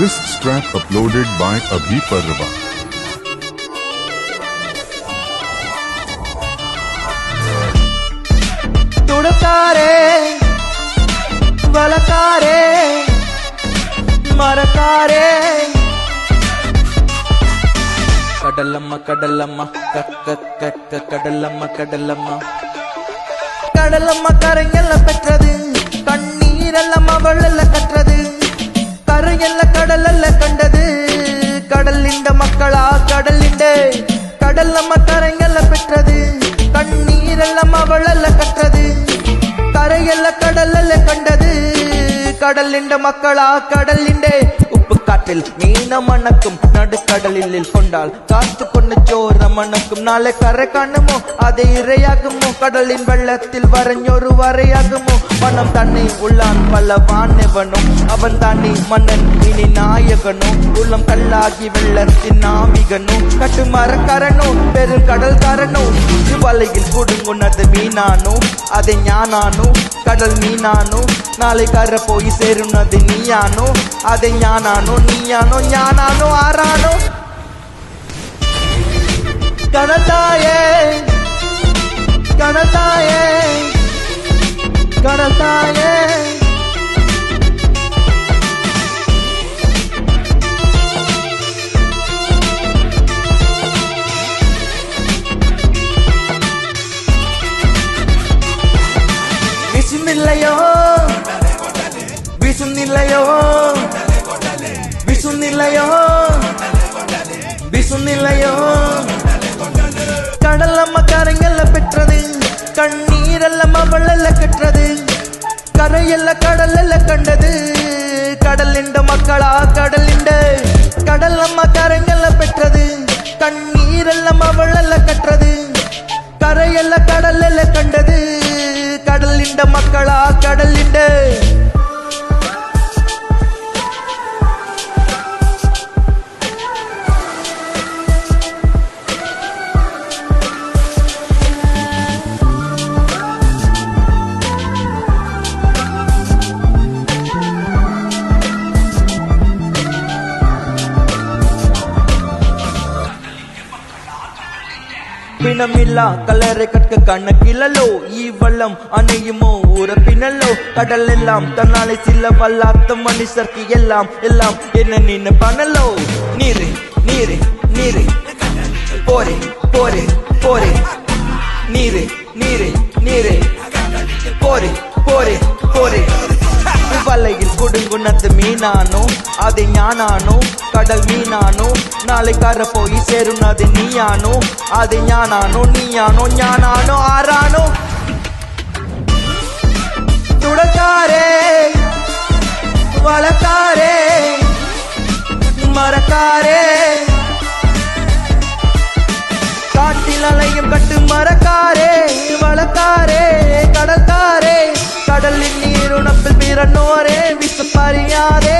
Latest track uploaded by Abhi Parva. ತುಡುಕಾರೆ ಬಲಕಾರೆ ಮರಕಾರೆ கடலம்மா கடலம்மா கடலம்மா கடலம்மா கடலம்மா கரையெல்லாம் பெற்றது கண்ணீரெல்லாம் அவளெல்லாம் கற்றது கரையெல்லாம் கடலெல்லாம் கண்டது கடலிண்ட மக்களா கடலிண்ட கடலம்மா கரையெல்லாம் பெற்றது கண்ணீரெல்லாம் அவளெல்லாம் கற்றது கரையெல்லாம் கடலெல்லாம் கண்டது கடலிண்ட மக்களா கடலிண்டே உப்பு காற்றில் மீன மணக்கும் நடுக்கடலில் கொண்டால் காத்து கொண்டு சோர மணக்கும் நாளை கரை காணுமோ அதை இரையாகுமோ கடலின் வெள்ளத்தில் வரைஞ்சொரு வரையாகுமோ மனம் தன்னை உள்ளான் பல வானவனும் அவன் தாண்டி மன்னன் இனி நாயகனும் உள்ளம் கல்லாகி வெள்ளத்தின் நாவிகனும் கட்டு மரக்காரனும் பெரும் கடல் காரனும் வலையில் குடுங்குனது மீனானோ அதை ஞானானோ கடல் மீனானோ நாளை கரை போய் சேருனது நீயானோ அதை ஞானானோ நீயானோ ஞானானோ ஆரானோ கடத்தாயே கடத்தாயே கடத்தாயே விசுமில்லையோ விசுமில்லையோ விசுமில்லையோ விசுமில்லையோ கடலம்மா கரையெல்லாம் பெற்றது கண்ணீரெல்லாம் அவளெல்லாம் கற்றது கரையெல்லாம் கடலெல்லாம் கண்டது கடலிண்ட மக்களா கடலிண்ட கடலம்மா கரையெல்லாம் பெற்றது கண்ணீரெல்லாம் அவளெல்லாம் கற்றது கரையெல்லாம் கடலெல்லாம் கண்டது கடலிண்ட மக்களா கடலிண்ட பிணமில்லா கலரை கற்க கணக்கிலோ ஈவள்ளம் அணையுமோ உறப்பினல்லோ கடல் எல்லாம் தன்னாலே சில வல்லாத்த மனுஷர்க்கு எல்லாம் எல்லாம் என்ன நின்னு பண்ணலோ நீரு நீரு நீரு போரே போரே போரே நீரு நீரு நீரு போரே போரே போரே வலையில் குடுங்குனது மீனானோ அதை ஞானானோ கடல் மீனானோ நாளை கரை போய் சேருனது நீயானோ அதை ஞானானோ நீயானோ ஞானானோ ஆரானோ துடக்காரே வளக்காரே மரக்காரே காட்டில் அலையும் கட்டு மரக்காரே வளக்காரே கடற்காரே கடலின் நீருணப்பில் பிறனோரே விசு பறியாதே